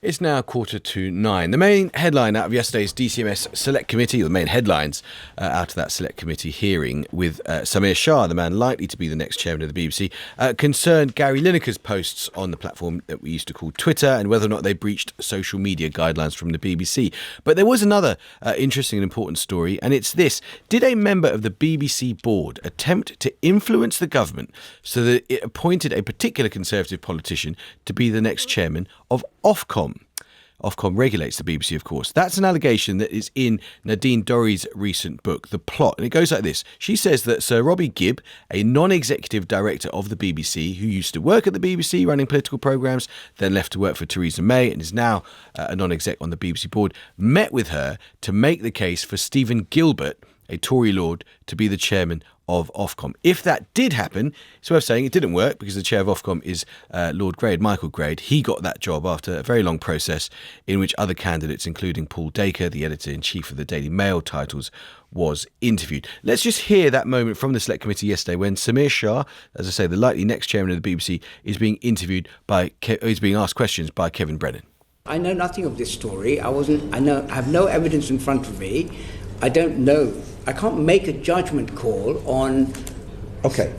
It's now 9:15. The main headline out of yesterday's DCMS Select Committee, or the main headlines out of that Select Committee hearing with Samir Shah, the man likely to be the next chairman of the BBC, concerned Gary Lineker's posts on the platform that we used to call Twitter and whether or not they breached social media guidelines from the BBC. But there was another interesting and important story, and it's this. Did a member of the BBC board attempt to influence the government so that it appointed a particular Conservative politician to be the next chairman of Ofcom? Ofcom regulates the BBC, of course. That's an allegation that is in Nadine Dorry's recent book, The Plot. And it goes like this. She says that Sir Robbie Gibb, a non-executive director of the BBC, who used to work at the BBC running political programmes, then left to work for Theresa May and is now a non-exec on the BBC board, met with her to make the case for Stephen Gilbert, a Tory lord, to be the chairman of Ofcom. If that did happen, it's worth saying it didn't work because the chair of Ofcom is Lord Grade, Michael Grade. He got that job after a very long process in which other candidates, including Paul Dacre, the editor-in-chief of the Daily Mail titles, was interviewed. Let's just hear that moment from the Select Committee yesterday when Samir Shah, as I say, the likely next chairman of the BBC, is being interviewed is being asked questions by Kevin Brennan. I know nothing of this story. I have no evidence in front of me. I don't know. I can't make a judgment call on... Okay.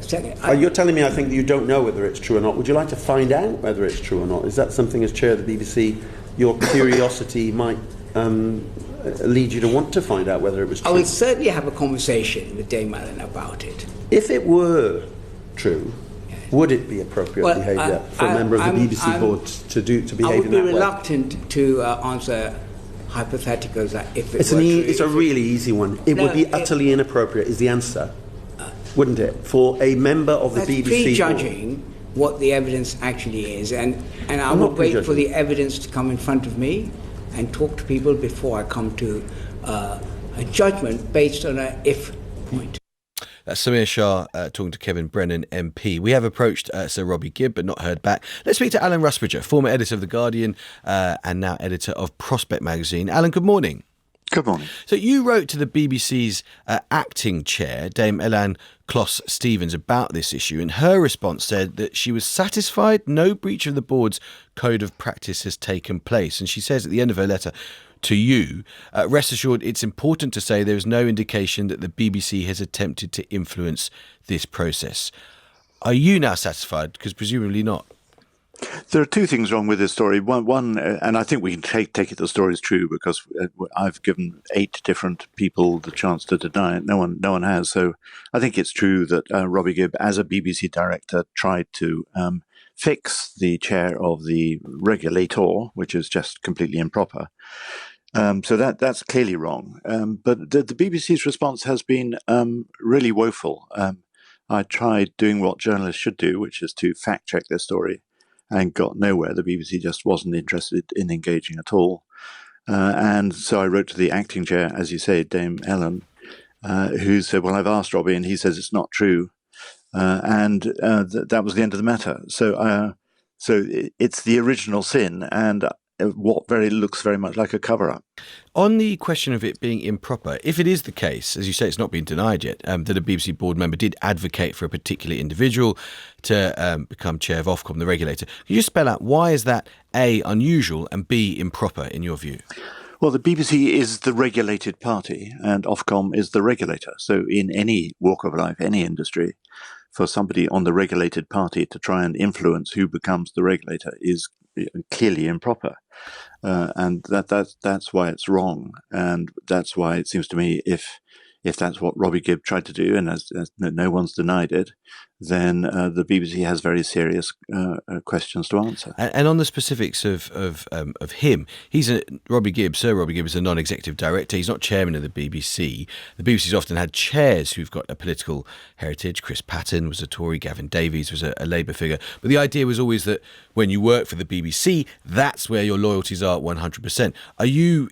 You're telling me, I think, that you don't know whether it's true or not. Would you like to find out whether it's true or not? Is that something, as chair of the BBC, your curiosity might lead you to want to find out whether it was true? I will certainly have a conversation with Dame Ellen about it. If it were true, would it be appropriate behaviour for a member of the BBC board to behave in that way? I would be reluctant to answer hypotheticals that if it's a really easy one. It would be utterly inappropriate is the answer, wouldn't it, for a member of the BBC prejudging board. What the evidence actually is, and I would wait for the evidence to come in front of me and talk to people before I come to a judgment based on a if point. That's Samir Shah talking to Kevin Brennan MP. We have approached Sir Robbie Gibb but not heard back. Let's speak to Alan Rusbridger, former editor of The Guardian and now editor of Prospect magazine. Alan, good morning. Good morning. So you wrote to the BBC's acting chair, Dame Elaine Closs-Stevens, about this issue, and her response said that she was satisfied no breach of the board's code of practice has taken place. And she says at the end of her letter to you, rest assured it's important to say there is no indication that the BBC has attempted to influence this process. Are you now satisfied? Because presumably not. There are two things wrong with this story. One, and I think we can take it the story is true because I've given 8 different people the chance to deny it. No one has. So I think it's true that Robbie Gibb, as a BBC director, tried to fix the chair of the regulator, which is just completely improper. So that's clearly wrong. But the BBC's response has been really woeful. I tried doing what journalists should do, which is to fact check their story, and got nowhere. The BBC just wasn't interested in engaging at all. And so I wrote to the acting chair, as you say, Dame Ellen, who said, well, I've asked Robbie and he says it's not true. That was the end of the matter. So it's the original sin, and what looks very much like a cover-up. On the question of it being improper, if it is the case, as you say, it's not been denied yet, that a BBC board member did advocate for a particular individual to become chair of Ofcom, the regulator, can you just spell out why is that A, unusual, and B, improper in your view? Well, the BBC is the regulated party and Ofcom is the regulator. So in any walk of life, any industry, for somebody on the regulated party to try and influence who becomes the regulator is clearly improper. And that's why it's wrong. And that's why it seems to me if that's what Robbie Gibb tried to do, and as no one's denied it, then the BBC has very serious questions to answer. And on the specifics of him, Sir Robbie Gibb is a non-executive director. He's not chairman of the BBC. The BBC's often had chairs who've got a political heritage. Chris Patton was a Tory, Gavin Davies was a Labour figure. But the idea was always that when you work for the BBC, that's where your loyalties are 100%.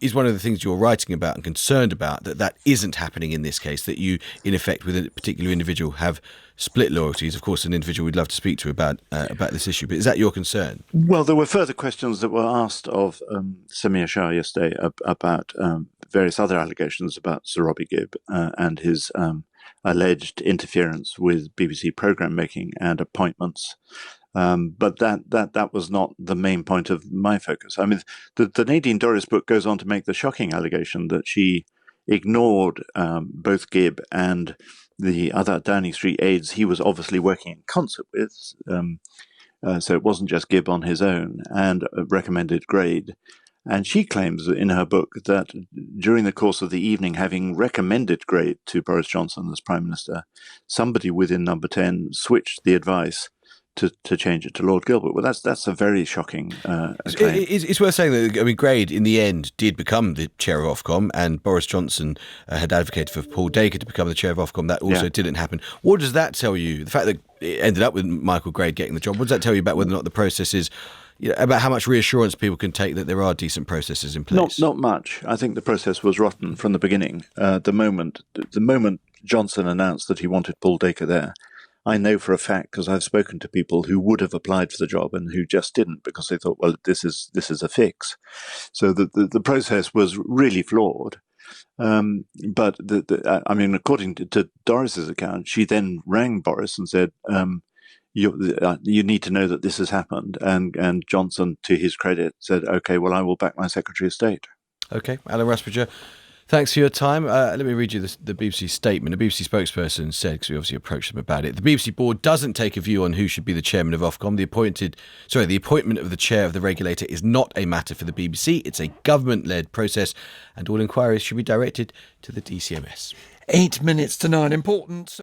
Is one of the things you're writing about and concerned about that isn't happening in this case, that you, in effect, with a particular individual have split loyalties? Of course, an individual we'd love to speak to about this issue, but is that your concern? Well, there were further questions that were asked of Samir Shah yesterday about various other allegations about Sir Robbie Gibb and his alleged interference with BBC programme making and appointments But that was not the main point of my focus. I mean, the Nadine Dorries book goes on to make the shocking allegation that she ignored both Gibb and the other Downing Street aides he was obviously working in concert with. So it wasn't just Gibb on his own, and recommended Grade. And she claims in her book that during the course of the evening, having recommended Grade to Boris Johnson as Prime Minister, somebody within Number 10 switched the advice to change it to Lord Gilbert. Well, that's a very shocking claim. It's worth saying that, I mean, Grade, in the end, did become the chair of Ofcom, and Boris Johnson had advocated for Paul Dacre to become the chair of Ofcom. That also didn't happen. What does that tell you? The fact that it ended up with Michael Grade getting the job, what does that tell you about whether or not the process is, about how much reassurance people can take that there are decent processes in place? Not much. I think the process was rotten from the beginning. The moment Johnson announced that he wanted Paul Dacre there, I know for a fact, because I've spoken to people who would have applied for the job and who just didn't because they thought, well, this is a fix. So the process was really flawed. But I mean, according to Doris's account, she then rang Boris and said, you need to know that this has happened. And Johnson, to his credit, said, OK, well, I will back my Secretary of State. OK, Alan Rusbridger, thanks for your time. Let me read you the BBC statement. The BBC spokesperson said, because we obviously approached them about it, the BBC board doesn't take a view on who should be the chairman of Ofcom. The appointment of the chair of the regulator is not a matter for the BBC. It's a government-led process, and all inquiries should be directed to the DCMS. 8 minutes to 9. Important.